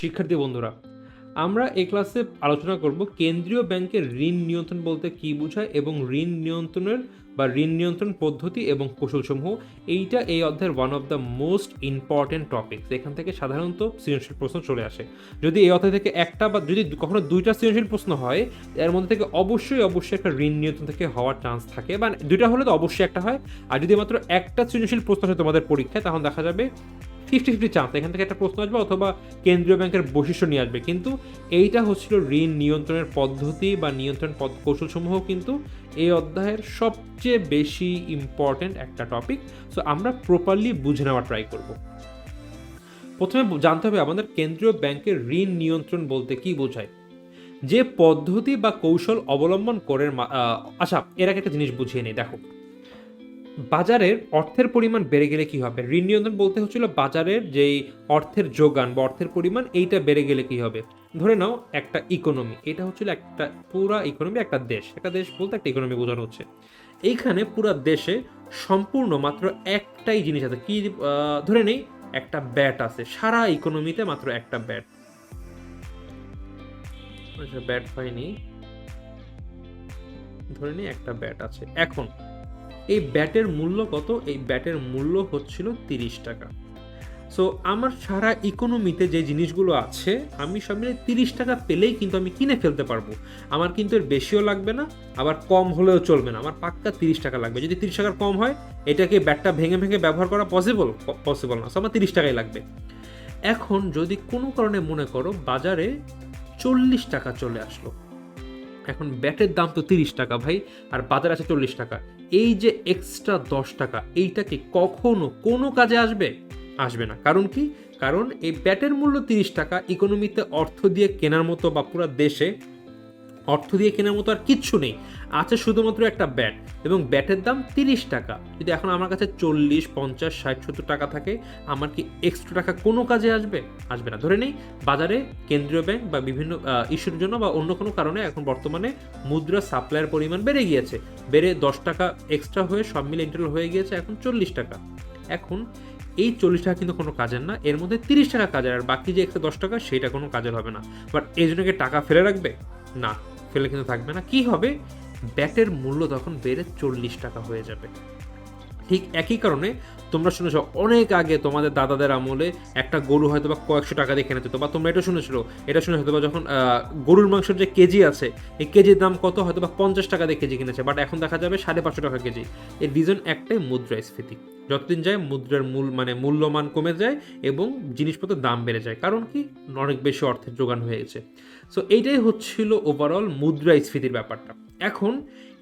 শিক্ষার্থী বন্ধুরা, আমরা এই ক্লাসে আলোচনা করব কেন্দ্রীয় ব্যাংকের ঋণ নিয়ন্ত্রণ বলতে কী বোঝায় এবং ঋণ নিয়ন্ত্রণ পদ্ধতি এবং কৌশলসমূহ। এইটা এই অধ্যায়ের one of the most important topics. এখান থেকে সাধারণত সৃজনশীল প্রশ্ন চলে আসে। যদি এই অধ্যায় থেকে একটা বা যদি কখনো দুইটা সৃজনশীল প্রশ্ন হয়, এর মধ্যে থেকে অবশ্যই একটা ঋণ নিয়ন্ত্রণ থেকে হওয়ার চান্স থাকে, বা দুইটা হলে তো অবশ্যই একটা হয়। আর যদি মাত্র একটা সৃজনশীল প্রশ্ন আসে তোমাদের পরীক্ষায়, তখন দেখা যাবে 50-50 চান্স এখান থেকে একটা প্রশ্ন আসবে অথবা কেন্দ্রীয় ব্যাংকের বৈশিষ্ট্য নিয়ে আসবে। কিন্তু এইটা হচ্ছিল ঋণ নিয়ন্ত্রণের পদ্ধতি বা নিয়ন্ত্রণ কৌশলসমূহ, কিন্তু এই অধ্যায়ের সবচেয়ে বেশি ইম্পর্টেন্ট একটা টপিক। সো আমরা প্রপারলি বুঝে নেওয়ার ট্রাই করব। প্রথমে জানতে হবে আমাদের কেন্দ্রীয় ব্যাংকের ঋণ নিয়ন্ত্রণ বলতে কি বোঝায়, যে পদ্ধতি বা কৌশল অবলম্বন করে। আচ্ছা, এর আগে একটা জিনিস বুঝিয়ে নেই। দেখো, বাজারের অর্থের পরিমাণ বেড়ে গেলে কি হবে? ঋণ নিয়ন্ত্রণ বলতে হচ্ছিল বাজারের যেই অর্থের যোগান বা অর্থের পরিমাণ, এইটা বেড়ে গেলে কি হবে। ধরে নাও একটা ইকোনমি, এটা হচ্ছিল একটা পুরা ইকোনমি, একটা দেশ বলতে একটা ইকোনমি বোঝানো হচ্ছে। এইখানে পুরা দেশে সম্পূর্ণ মাত্র একটাই জিনিস আছে। কি ধরে নেই একটা ব্যাট আছে, সারা ইকোনমিতে মাত্র একটা ব্যাট। আচ্ছা, ব্যাট পাইনি, ধরে নেই একটা ব্যাট আছে। এখন এই ব্যাটের মূল্য কত? এই ব্যাটের মূল্য হচ্ছিল 30 টাকা। সো আমার সারা ইকোনমিতে যে জিনিসগুলো আছে, আমি সব মিলে 30 টাকা পেলেই কিন্তু আমি কিনে ফেলতে পারবো। আমার কিন্তু এর বেশিও লাগবে না, আবার কম হলেও চলবে না। আমার পাক্কা 30 টাকা লাগবে। যদি 30 টাকার কম হয়, এটাকে ব্যাটটা ভেঙে ভেঙে ব্যবহার করা পসিবল না। সো আমার 30 টাকাই লাগবে। এখন যদি কোনো কারণে মনে করো বাজারে 40 টাকা চলে আসলো, এখন ব্যাটের দাম তো 30 টাকা ভাই, আর বাজার আছে 40 টাকা। এই যে এক্সট্রা 10 টাকা, এইটা কি কখনো কোনো কাজে আসবে না। কারণ কি? কারণ এই ব্যাটের মূল্য 30 টাকা, ইকোনমিতে অর্থ দিয়ে কেনার মতো বা পুরো দেশে অর্থ দিয়ে কেনার মতো আর কিচ্ছু নেই, আছে শুধুমাত্র একটা ব্যাট, এবং ব্যাটের দাম 30 টাকা। যদি এখন আমার কাছে 40, 50, 60, 70 টাকা থাকে, আমার কি এক্সট্রা টাকা কোনো কাজে আসবে না। ধরে নেই বাজারে কেন্দ্রীয় ব্যাংক বা বিভিন্ন ইস্যুর জন্য বা অন্য কোনো কারণে এখন বর্তমানে মুদ্রা সাপ্লাইয়ের পরিমাণ বেড়ে গিয়েছে, বেড়ে 10 টাকা এক্সট্রা হয়ে সব মিলে ইন্টারনাল হয়ে গিয়েছে এখন 40 টাকা। এখন এই 40 টাকা কিন্তু কোনো কাজের না, এর মধ্যে 30 টাকা কাজের, আর বাকি যে একটা 10 টাকা সেটা কোনো কাজের হবে না। বাট এই জন্য কি টাকা ফেলে রাখবে? না, ফেলে কিন্তু থাকবে না। কি হবে? ব্যাটের মূল্য তখন বেড়ে 40 টাকা হয়ে যাবে। ঠিক একই কারণে তোমরা শুনেছো অনেক আগে তোমাদের দাদাদের আমলে একটা গরু হয়তো বা কয়েকশো টাকা দিয়ে কেনা যেত, বা তোমরা এটা শুনে হয়তো বা যখন গরুর মাংসের যে কেজি আছে, এই কেজির দাম কত? হয়তো বা 50 টাকা দিয়ে কেজি কিনেছে, বাট এখন দেখা যাবে 550 টাকা কেজি। এর রিজন একটাই, মুদ্রাস্ফীতি। যতদিন যায় মুদ্রার মূল্যমান কমে যায় এবং জিনিসপত্রের দাম বেড়ে যায়। কারণ কি? অনেক বেশি অর্থের যোগান হয়ে গেছে। সো এইটাই হচ্ছিল ওভারঅল মুদ্রাস্ফীতির ব্যাপারটা। এখন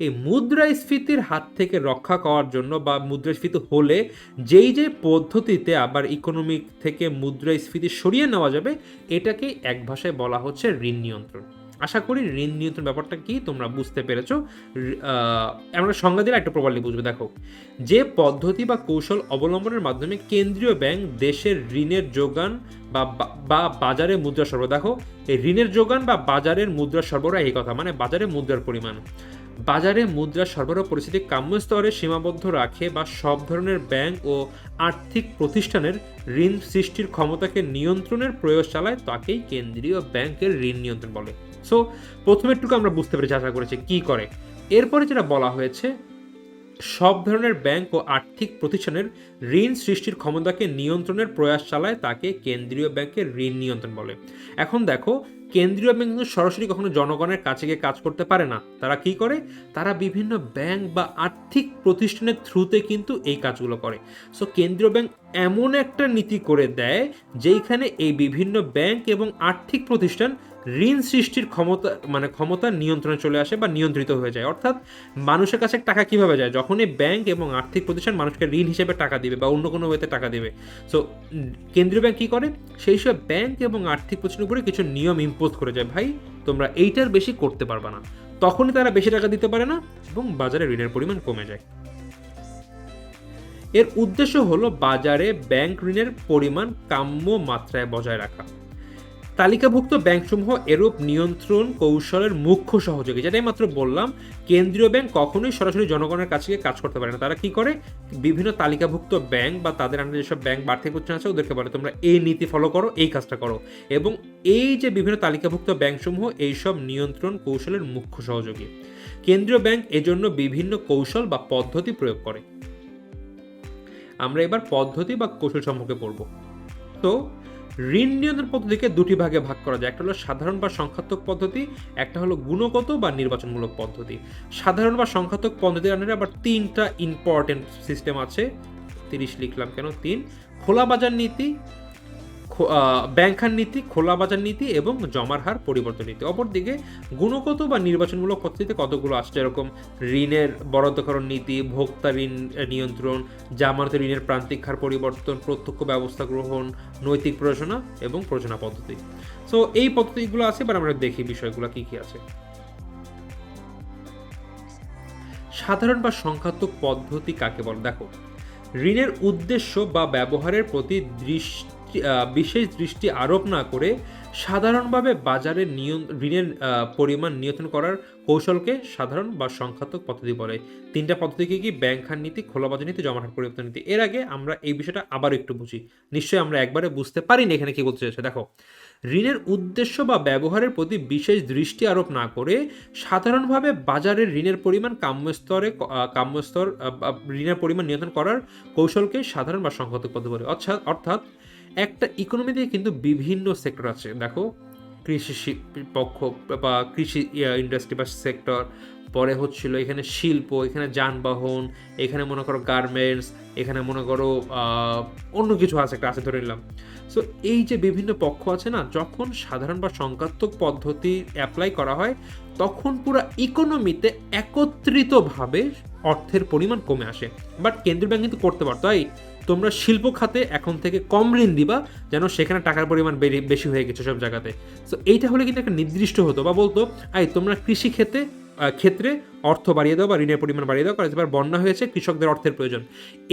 এই মুদ্রাস্ফীতির হাত থেকে রক্ষা করার জন্য বা মুদ্রাস্ফীতি হলে যেই পদ্ধতিতে আবার ইকোনমিক থেকে মুদ্রাস্ফীতি সরিয়ে নেওয়া যাবে, এটাকে এক ভাষায় বলা হচ্ছে ঋণ নিয়ন্ত্রণ। আশা করি ঋণ নিয়ন্ত্রণ ব্যাপারটা কি তোমরা বুঝতে পেরেছো। আমরা সংজ্ঞা দিলে একটু প্রপারলি বুঝবে। দেখো, যে পদ্ধতি বা কৌশল অবলম্বনের মাধ্যমে কেন্দ্রীয় ব্যাংক দেশের ঋণের যোগান বা বাজারে মুদ্রা সরবরাহ, দেখো এই ঋণের যোগান বা বাজারের মুদ্রা সরবরাহ, এই কথা মানে বাজারে মুদ্রার পরিমাণ, বাজারে মুদ্রা সরবরাহ পরিস্থিতি কাম্য স্তরে সীমাবদ্ধ রাখে বা সব ধরনের ব্যাংক ও আর্থিক প্রতিষ্ঠানের ঋণ সৃষ্টির ক্ষমতাকে নিয়ন্ত্রণের প্রয়াস চালায়, তাকেই কেন্দ্রীয় ব্যাংকের ঋণ নিয়ন্ত্রণ বলে। সো প্রথমেরটুকু আমরা বুঝতে পেরেছি, আশা করেছি কি করে। এরপরে যেটা বলা হয়েছে, সব ধরনের ব্যাংক ও আর্থিক প্রতিষ্ঠানের ঋণ সৃষ্টির ক্ষমতাকে নিয়ন্ত্রণের প্রয়াস চালায়, তাকে কেন্দ্রীয় ব্যাংকের ঋণ নিয়ন্ত্রণ বলে। এখন দেখো, কেন্দ্রীয় ব্যাংক কিন্তু সরাসরি কখনো জনগণের কাছে গিয়ে কাজ করতে পারে না। তারা কি করে? তারা বিভিন্ন ব্যাংক বা আর্থিক প্রতিষ্ঠানের থ্রুতে কিন্তু এই কাজগুলো করে। সো কেন্দ্রীয় ব্যাংক এমন একটা নীতি করে দেয় যেইখানে এই বিভিন্ন ব্যাংক এবং আর্থিক প্রতিষ্ঠান ঋণ সৃষ্টির ক্ষমতা নিয়ন্ত্রণে চলে আসে বা নিয়ন্ত্রিত হয়ে যায়। অর্থাৎ মানুষের কাছে টাকা কিভাবে যায়? যখনই ব্যাংক এবং আর্থিক প্রতিষ্ঠান মানুষকে ঋণ হিসেবে টাকা দিবে বা অন্য কোনো ওয়েতে টাকা দিবে, সো কেন্দ্রীয় ব্যাংক কী করে? সেই সব ব্যাংক এবং আর্থিক প্রতিষ্ঠানের উপরে কিছু নিয়ম ইম্পোজ করে যায়, ভাই তোমরা এইটার বেশি করতে পারবে না। তখনই তারা বেশি টাকা দিতে পারে না এবং বাজারে ঋণের পরিমাণ কমে যায়। এর উদ্দেশ্য হলো বাজারে ব্যাংক ঋণের পরিমাণ কাম্য মাত্রায় বজায় রাখা। তালিকাভুক্ত ব্যাংকসমূহ এরূপ নিয়ন্ত্রণ কৌশলের মুখ্য সহযোগী, যেটাই মাত্র বললাম। কেন্দ্রীয় ব্যাংক কখনোই সরাসরি জনগণের কাছে গিয়ে কাজ করতে পারে না। তারা কি করে, বিভিন্ন তালিকাভুক্ত ব্যাংক বা তাদের আন্ডারে যেসব ব্যাংক বাড়তি প্রতিষ্ঠান আছে ওদেরকে বলে তোমরা এই নীতি ফলো করো, এই কাজটা করো। এবং এই যে বিভিন্ন তালিকাভুক্ত ব্যাংকসমূহ এইসব নিয়ন্ত্রণ কৌশলের মুখ্য সহযোগী। কেন্দ্রীয় ব্যাংক এজন্য বিভিন্ন কৌশল বা পদ্ধতি প্রয়োগ করে। আমরা এবার পদ্ধতি বা কৌশল সম্পর্কে পড়ব। তো ঋণ নিয়ন্ত্রণ পদ্ধতিকে দুটি ভাগে ভাগ করা যায়। একটা হলো সাধারণ বা সংখ্যাত্মক পদ্ধতি, একটা হলো গুণগত বা নির্বাচনমূলক পদ্ধতি। সাধারণ বা সংখ্যাত্মক পদ্ধতির আন্ডারে আবার তিনটা ইম্পর্টেন্ট সিস্টেম আছে। 30 লিখলাম কেন, 3। খোলা বাজার নীতি, ব্যাংক হার নীতি, খোলা বাজার নীতি এবং জমার হার পরিবর্তন নীতি। অপরদিকে গুণগত বা নির্বাচনমূলক পদ্ধতিতে কতগুলো আসছে, এরকম ঋণের বরাদ্দকরণ নীতি, ভোক্তা ঋণ নিয়ন্ত্রণ, জামানত ঋণের প্রান্তিক হার পরিবর্তন, প্রত্যক্ষ ব্যবস্থা গ্রহণ, নৈতিক প্রযোজনা এবং প্রযোজনা পদ্ধতি। সো এই পদ্ধতিগুলো আছে, এবার আমরা দেখি বিষয়গুলো কি কি আছে। সাধারণ বা সংখ্যাত্মক পদ্ধতি কাকে বলে? দেখো, ঋণের উদ্দেশ্য বা ব্যবহারের প্রতি বিশেষ দৃষ্টি আরোপ না করে সাধারণভাবে বাজারে ঋণের পরিমাণ নিয়ন্ত্রণ করার কৌশলকে সাধারণ বা সংখ্যাত্মক পদ্ধতি বলে। তিনটা পদ্ধতিকে কি? ব্যাংক হার নীতি, খোলা বাজার নীতি, জমার হার পরিবর্তন নীতি। এর আগে আমরা এই বিষয়টা আবার একটু বুঝি, নিশ্চয়ই আমরা একবারে বুঝতে পারিনি এখানে কি বলতে চাইছে। দেখো, ঋণের উদ্দেশ্য বা ব্যবহারের প্রতি বিশেষ দৃষ্টি আরোপ না করে সাধারণভাবে বাজারের ঋণের পরিমাণ কাম্যস্তর ঋণের পরিমাণ নিয়ন্ত্রণ করার কৌশলকে সাধারণ বা সংখ্যাত্মক পদ্ধতি বলে। অর্থাৎ একটা ইকোনমিতে কিন্তু বিভিন্ন সেক্টর আছে। দেখো, কৃষি পক্ষ বা কৃষি ইন্ডাস্ট্রি বা সেক্টর, পরে হচ্ছিল এখানে শিল্প, এখানে যানবাহন, এখানে মনে করো গার্মেন্টস, এখানে মনে করো অন্য কিছু আছে, একটা আছে ধরে নিলাম। সো এই যে বিভিন্ন পক্ষ আছে না, যখন সাধারণ বা সংখ্যাত্মক পদ্ধতি অ্যাপ্লাই করা হয় তখন পুরো ইকোনমিতে একত্রিতভাবে অর্থের পরিমাণ কমে আসে। বাট কেন্দ্রীয় ব্যাংক কিন্তু করতে পারতো, তাই তোমরা শিল্প খাতে এখন থেকে কম ঋণ দিবা, যেন সেখানে টাকার পরিমাণ বেশি হয়ে গেছে সব জায়গাতে। সো এইটা হলে কিন্তু একটা নির্দিষ্ট হতো, বা বলতো তোমরা কৃষি ক্ষেত্রে অর্থ বাড়িয়ে দাও বা ঋণের পরিমাণ বাড়িয়ে দাও, কারণ এবার বন্যা হয়েছে, কৃষকদের অর্থের প্রয়োজন।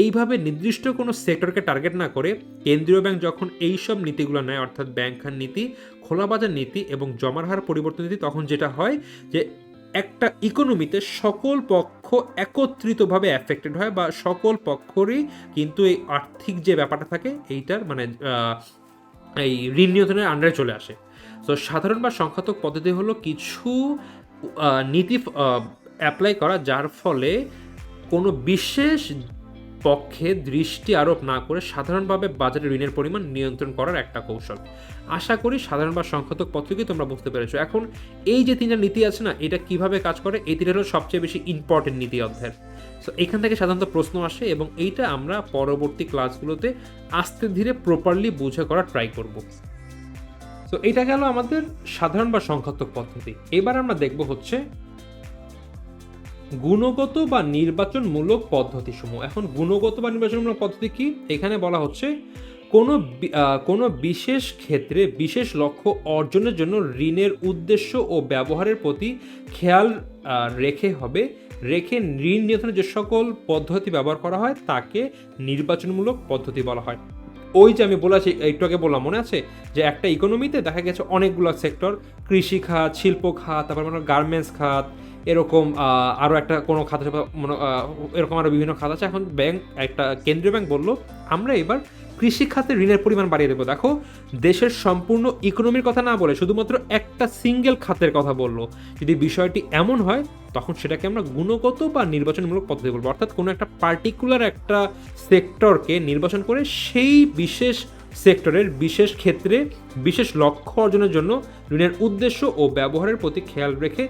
এইভাবে নির্দিষ্ট কোনো সেক্টরকে টার্গেট না করে কেন্দ্রীয় ব্যাংক যখন এইসব নীতিগুলো নেয়, অর্থাৎ ব্যাংক হার নীতি, খোলা বাজার নীতি এবং জমার হার পরিবর্তন নীতি, তখন যেটা হয় যে একটা ইকোনমিতে সকল পক্ষ একত্রিতভাবে অ্যাফেক্টেড হয়, বা সকল পক্ষরই কিন্তু এই আর্থিক যে ব্যাপারটা থাকে এইটার মানে এই ঋণ নিয়ন্ত্রণের আন্ডারে চলে আসে। তো সাধারণ বা সংখ্যাত্মক পদ্ধতি হলো কিছু নীতি অ্যাপ্লাই করা যার ফলে কোনো বিশেষ পক্ষে দৃষ্টি আরোপ না করে সাধারণভাবে বাজারে ঋণের পরিমাণ নিয়ন্ত্রণ করার একটা কৌশল। আশা করি সাধারণ বা সংখ্যাত্মক পদ্ধতি তোমরা বুঝতে পেরেছো। এখন এই যে তিনটা নীতি আছে না, এটা কিভাবে কাজ করে, এই তিনটা হলো সবচেয়ে বেশি ইম্পর্টেন্ট নীতি অধ্যায়ের। সো এখান থেকে সাধারণত প্রশ্ন আসে এবং এইটা আমরা পরবর্তী ক্লাসগুলোতে আস্তে ধীরে প্রপারলি বুঝে করার ট্রাই করব। সো এটা গেল আমাদের সাধারণ বা সংখ্যাত্মক পদ্ধতি। এবার আমরা দেখব হচ্ছে গুণগত বা নির্বাচনমূলক পদ্ধতিসমূহ। এখন গুণগত বা নির্বাচনমূলক পদ্ধতি কি? এখানে বলা হচ্ছে কোনো বিশেষ ক্ষেত্রে বিশেষ লক্ষ্য অর্জনের জন্য ঋণের উদ্দেশ্য ও ব্যবহারের প্রতি খেয়াল রেখে ঋণ নিয়ন্ত্রণের যে সকল পদ্ধতি ব্যবহার করা হয় তাকে নির্বাচনমূলক পদ্ধতি বলা হয়। ওই যে আমি বলেছি একটু আগে বললাম, মনে আছে যে একটা ইকোনমিতে দেখা গেছে অনেকগুলো সেক্টর, কৃষি খাত, শিল্প খাত, তারপর মানে গার্মেন্টস খাত, এরকম আরও একটা কোনো খাত আছে, এরকম আরও বিভিন্ন খাত আছে। এখন একটা কেন্দ্রীয় ব্যাংক বললো আমরা এবার কৃষি খাতে ঋণের পরিমাণ বাড়িয়ে দেবো। দেখো, দেশের সম্পূর্ণ ইকোনমির কথা না বলে শুধুমাত্র একটা সিঙ্গেল খাতের কথা বললো। যদি বিষয়টি এমন হয় তখন সেটাকে আমরা গুণগত বা নির্বাচনমূলক পদ্ধতি বলবো। অর্থাৎ কোনো একটা পার্টিকুলার একটা সেক্টরকে নির্বাচন করে সেই বিশেষ সেক্টরের বিশেষ ক্ষেত্রে বিশেষ লক্ষ্য অর্জনের জন্য ঋণের উদ্দেশ্য ও ব্যবহারের প্রতি খেয়াল রেখে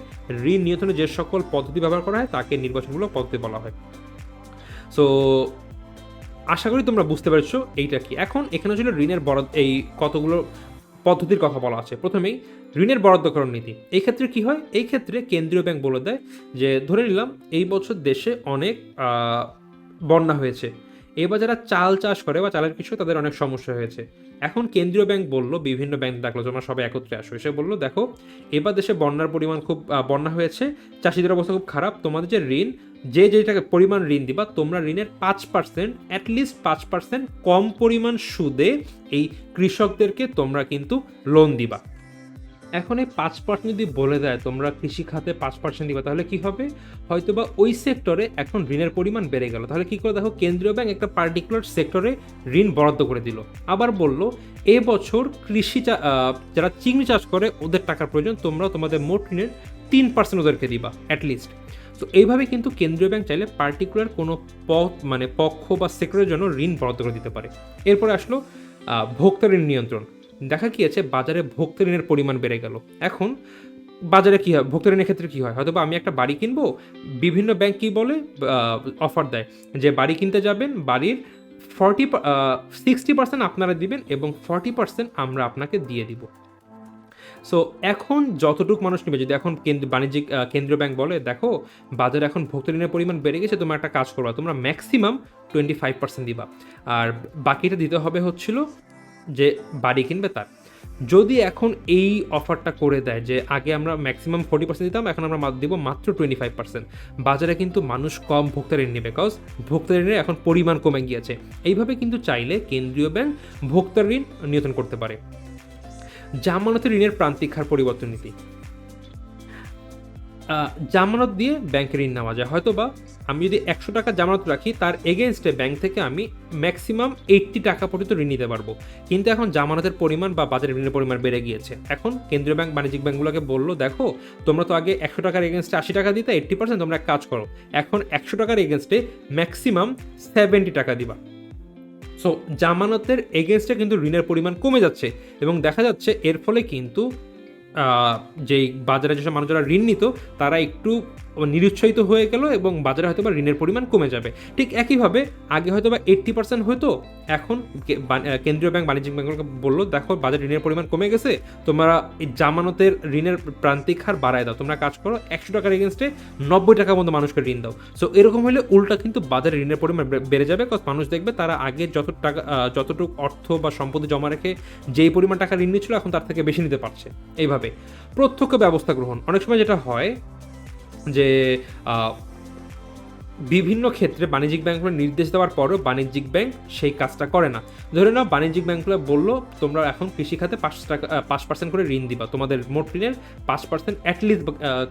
ঋণ নিয়ন্ত্রণে যে সকল পদ্ধতি ব্যবহার করা হয় তাকে নির্বাচনমূলক পদ্ধতি বলা হয়। সো আশা করি তোমরা বুঝতে পেরেছো এইটা কি। এখন এখানে ছিল ঋণের এই কতগুলো পদ্ধতির কথা বলা আছে। প্রথমেই ঋণের বরাদ্দকরণ নীতি। এই ক্ষেত্রে কি হয়? এই ক্ষেত্রে কেন্দ্রীয় ব্যাংক বলে দেয় যে ধরে নিলাম এই বছর দেশে অনেক বন্যা হয়েছে, এবার যারা চাল চাষ করে বা চালের কৃষক তাদের অনেক সমস্যা হয়েছে। এখন কেন্দ্রীয় ব্যাংক বলল, বিভিন্ন ব্যাংক ডাকলো, তোমরা সবাই একত্রে আসো, এসে বললো দেখো এবার দেশে বন্যার পরিমাণ খুব বন্যা হয়েছে, চাষিদের অবস্থা খুব খারাপ, তোমাদের যে ঋণ, যে যেটাকে পরিমাণ ঋণ দিবা, তোমরা ঋণের 5%, অ্যাটলিস্ট 5% কম পরিমাণ সুদে এই কৃষকদেরকে তোমরা কিন্তু লোন দিবা। এখন এই 5% যদি বলে দেয় তোমরা কৃষি খাতে 5% দিবা, তাহলে কি হবে? হয়তোবা ওই সেক্টরে এখন ঋণের পরিমাণ বেড়ে গেল। তাহলে কি করে? দেখো, কেন্দ্রীয় ব্যাংক একটা পার্টিকুলার সেক্টরে ঋণ বরাদ্দ করে দিল। আবার বলল এবছর যারা চিংড়ি চাষ করে ওদের টাকার প্রয়োজন, তোমরা তোমাদের মোট ঋণের 3% ওদেরকে দিবা অ্যাটলিস্ট। তো এইভাবে কিন্তু কেন্দ্রীয় ব্যাংক চাইলে পার্টিকুলার কোনো পক্ষ বা সেক্টরের জন্য ঋণ বরাদ্দ করে দিতে পারে। এরপরে আসলো ভোক্তা ঋণ নিয়ন্ত্রণ। দেখা গিয়েছে বাজারে ভোক্তা ঋণের পরিমাণ বেড়ে গেল। এখন বাজারে কী হয়, ভোক্তা ঋণের ক্ষেত্রে কী হয়? হয়তো বা আমি একটা বাড়ি কিনবো, বিভিন্ন ব্যাংক কী বলে অফার দেয় যে বাড়ি কিনতে যাবেন, বাড়ির 60% আপনারা দিবেন এবং 40% আমরা আপনাকে দিয়ে দিব। সো এখন যতটুকু মানুষ নেবে, যদি এখন কেন্দ্রীয় ব্যাংক বলে দেখো বাজারে এখন ভোক্তা ঋণের পরিমাণ বেড়ে গেছে, তোমরা একটা কাজ করবা, তোমরা ম্যাক্সিমাম 25% দিবা, আর বাকিটা দিতে হবে হচ্ছিল যে বাড়ি কিনবে তার। যদি এখন এই অফারটা করে দেয় যে আগে আমরা ম্যাক্সিমাম 40% দিতাম, এখন আমরা দিব মাত্র 25%, বাজারে কিন্তু মানুষ কম ভোক্তা ঋণ নেবে, বিকজ ভোক্তা ঋণের এখন পরিমাণ কমে গিয়েছে। এইভাবে কিন্তু চাইলে কেন্দ্রীয় ব্যাংক ভোক্তা ঋণ নিয়ন্ত্রণ করতে পারে। জামানতে ঋণের প্রান্তিক হার পরিবর্তন নীতি। জামানত দিয়ে ব্যাংকে ঋণ নেওয়া যায়। হয়তো বা আমি যদি 100 টাকা জামানত রাখি, তার এগেনস্টে ব্যাংক থেকে আমি ম্যাক্সিমাম 80 টাকা পর্যন্ত ঋণ নিতে পারবো। কিন্তু এখন জামানতের পরিমাণ বা বাজারে ঋণের পরিমাণ বেড়ে গিয়েছে। এখন কেন্দ্রীয় ব্যাংক বাণিজ্যিক ব্যাংকগুলোকে বললো দেখো তোমরা তো আগে 100 টাকার এগেনস্টে 80 টাকা দিতে, 80%, তোমরা এক কাজ করো, এখন 100 টাকার এগেনস্টে ম্যাক্সিমাম 70 টাকা দিবা। সো জামানতের এগেনস্টে কিন্তু ঋণের পরিমাণ কমে যাচ্ছে এবং দেখা যাচ্ছে এর ফলে কিন্তু যেই বাজারে যেসব মানুষ যারা ঋণ নিত তারা একটু নিরুৎসাহিত হয়ে গেল এবং বাজারে হয়তো বা ঋণের পরিমাণ কমে যাবে। ঠিক একইভাবে আগে হয়তো বা 80% হতো, এখন কেন্দ্রীয় ব্যাংক বাণিজ্যিক ব্যাংকগুলোকে বললো দেখো বাজারে ঋণের পরিমাণ কমে গেছে, তোমরা এই জামানতের ঋণের প্রান্তিক হার বাড়ায় দাও, তোমরা কাজ করো 100 টাকার এগেনস্টে 90 টাকা মতো মানুষকে ঋণ দাও। সো এরকম হলে উল্টা কিন্তু বাজারে ঋণের পরিমাণ বেড়ে যাবে, কারণ মানুষ দেখবে তারা আগে যতটুকু অর্থ বা সম্পত্তি জমা রেখে যেই পরিমাণ টাকা ঋণ নিচ্ছিল এখন তার থেকে বেশি নিতে পারছে। এইভাবে প্রত্যক্ষ ব্যবস্থা গ্রহণ। অনেক সময় যেটা হয় যে বিভিন্ন ক্ষেত্রে বাণিজ্যিক ব্যাংকগুলো নির্দেশ দেওয়ার পরও বাণিজ্যিক ব্যাংক সেই কাজটা করে না। ধরে নাও বাণিজ্যিক ব্যাংকগুলো বললো তোমরা এখন কৃষিখাতে 5% করে ঋণ দিবা, তোমাদের মোট ঋণের 5% অ্যাটলিস্ট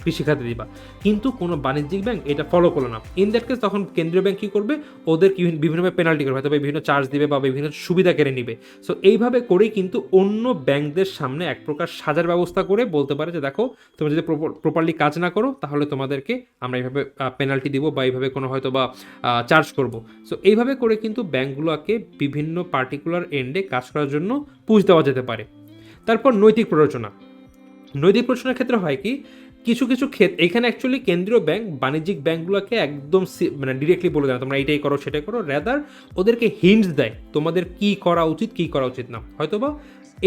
কৃষিখাতে দিবা, কিন্তু কোনো বাণিজ্যিক ব্যাংক এটা ফলো করলো না। ইন দ্যাট কেস তখন কেন্দ্রীয় ব্যাংক কী করবে? ওদের বিভিন্নভাবে পেনাল্টি করবে, হয়তো বিভিন্ন চার্জ দিবে বা বিভিন্ন সুবিধা কেড়ে নিবে। সো এইভাবে করেই কিন্তু অন্য ব্যাংকদের সামনে এক প্রকার সাজার ব্যবস্থা করে বলতে পারে যে দেখো তোমরা যদি প্রপারলি কাজ না করো তাহলে তোমাদেরকে আমরা এইভাবে পেনাল্টি দিব বা এইভাবে কোনো হয়তো বা চার্জ করব। সো এইভাবে করে কিন্তু ব্যাংকগুলোকে বিভিন্ন পার্টিকুলার এন্ডে কাজ করার জন্য পুশ দেওয়া যেতে পারে। তারপর নৈতিক প্ররোচনা। নৈতিক প্ররোচনার ক্ষেত্রে হয় কি, কিছু ক্ষেত্রে এখানে অ্যাকচুয়ালি কেন্দ্রীয় ব্যাংক বাণিজ্যিক ব্যাংকগুলোকে একদম মানে ডিরেক্টলি বলে দেয় তোমরা এইটাই করো সেটাই করো, রেদার ওদেরকে হিন্টস দেয় তোমাদের কি করা উচিত কি করা উচিত না। হয়তোবা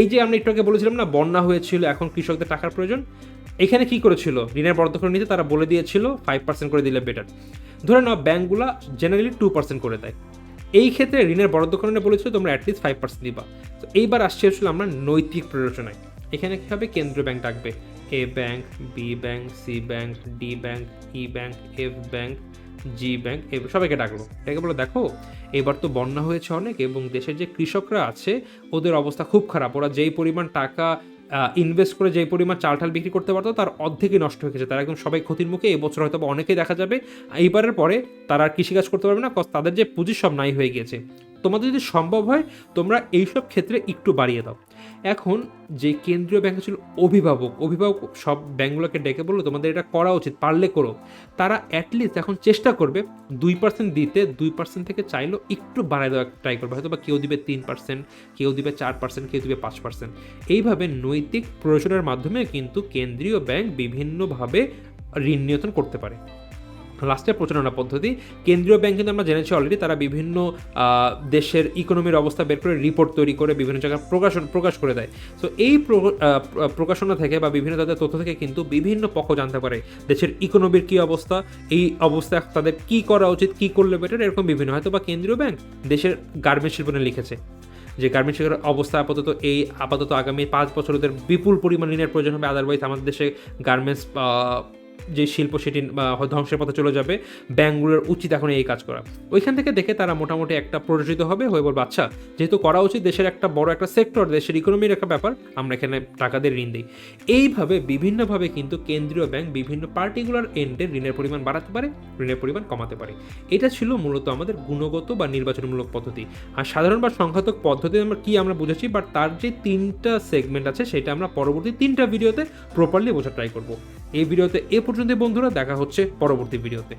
এই যে আমরা একটু আগে বলেছিলাম না বন্যা হয়েছিল, এখন কৃষকদের টাকার প্রয়োজন, এখানে কি করেছিল? ঋণের বরাদ্দ করে নিতে তারা বলে দিয়েছিল 5% করে দিলে বেটার। ধরে নাও ব্যাংকগুলো জেনারেলি 2% করে দেয়, এই ক্ষেত্রে ঋণের বরাদ্দ করে বলেছিল তোমরা অ্যাটলিস্ট 5% দিবা। তো এইবার আসছে হচ্ছিল আমরা নৈতিক প্ররোচনায়। এখানে কী হবে? কেন্দ্রীয় ব্যাংক ডাকবে A bank, B bank, C bank, D bank, E bank, F bank, G bank, সবাইকে ডাকলো, এটাকে বলো দেখো এবার তো বন্যা হয়েছে অনেক এবং দেশের যে কৃষকরা আছে ওদের অবস্থা খুব খারাপ, ওরা যেই পরিমাণ টাকা ইনভেস্ট করে যেই পরিমাণ চাল বিক্রি করতে পারতো তার অর্ধেকই নষ্ট হয়ে গেছে, তারা একদম সবাই ক্ষতির মুখে। এবছর হয়তো অনেকেই দেখা যাবে এইবারের পরে তারা আর কৃষিকাজ করতে পারবে না, তাদের যে পুঁজি সব নাই হয়ে গিয়েছে। তোমাদের যদি সম্ভব হয় তোমরা এইসব ক্ষেত্রে একটু বাড়িয়ে দাও। এখন যে কেন্দ্রীয় ব্যাংক ছিল অভিভাবক সব ব্যাংকগুলোকে ডেকে বললো তোমাদের এটা করা উচিত, পারলে করো। তারা অ্যাটলিস্ট এখন চেষ্টা করবে 2% দিতে, 2% থেকে চাইলেও একটু বাড়ায় দেওয়া ট্রাই করবে, হয়তো বা কেউ দিবে 3%, কেউ দিবে 4%, কেউ দিবে 5%। এইভাবে নৈতিক প্রয়োজনের মাধ্যমে কিন্তু কেন্দ্রীয় ব্যাংক বিভিন্নভাবে ঋণ নিয়ন্ত্রণ করতে পারে। লাস্টের প্রচারণা পদ্ধতি, কেন্দ্রীয় ব্যাংক কিন্তু আমরা জেনেছি অলরেডি, তারা বিভিন্ন দেশের ইকোনমির অবস্থা বের করে রিপোর্ট তৈরি করে বিভিন্ন জায়গায় প্রকাশ করে দেয়। সো এই প্রকাশনা থেকে বা বিভিন্ন তাদের তথ্য থেকে কিন্তু বিভিন্ন পক্ষ জানতে পারে দেশের ইকোনমির কী অবস্থা, এই অবস্থায় তাদের কী করা উচিত, কী করলে বেটার, এরকম বিভিন্ন। হয়তো বা কেন্দ্রীয় ব্যাংক দেশের গার্মেন্টস শিল্প নিয়ে লিখেছে যে গার্মেন্টস শিল্পের অবস্থা আপাতত আগামী 5 বছর ওদের বিপুল পরিমাণ ঋণের প্রয়োজন হবে, আদারওয়াইজ আমাদের দেশে গার্মেন্টস যে শিল্প সেটি ধ্বংসের পথে চলে যাবে, ব্যাংকগুলোর উচিত এখন এই কাজ করা। ওইখান থেকে দেখে তারা মোটামুটি একটা প্ররোচিত হবে, হয়ে বলবে আচ্ছা যেহেতু করা উচিত, দেশের একটা বড় একটা সেক্টর, দেশের ইকোনমির একটা ব্যাপার, আমরা এখানে টাকা দিয়ে ঋণ দিই। এইভাবে বিভিন্নভাবে কিন্তু কেন্দ্রীয় ব্যাংক বিভিন্ন পার্টিকুলার এন্ডে ঋণের পরিমাণ বাড়াতে পারে, ঋণের পরিমাণ কমাতে পারে। এটা ছিল মূলত আমাদের গুণগত বা নির্বাচনমূলক পদ্ধতি। আর সাধারণ বা সংখ্যাত্মক পদ্ধতি আমরা বুঝেছি, বাট তার যে 3টা সেগমেন্ট আছে সেটা আমরা পরবর্তী 3টা ভিডিওতে প্রপারলি বোঝার ট্রাই করব। এই ভিডিওতে এ পর্যন্ত বন্ধুরা, দেখা হচ্ছে পরবর্তী ভিডিওতে।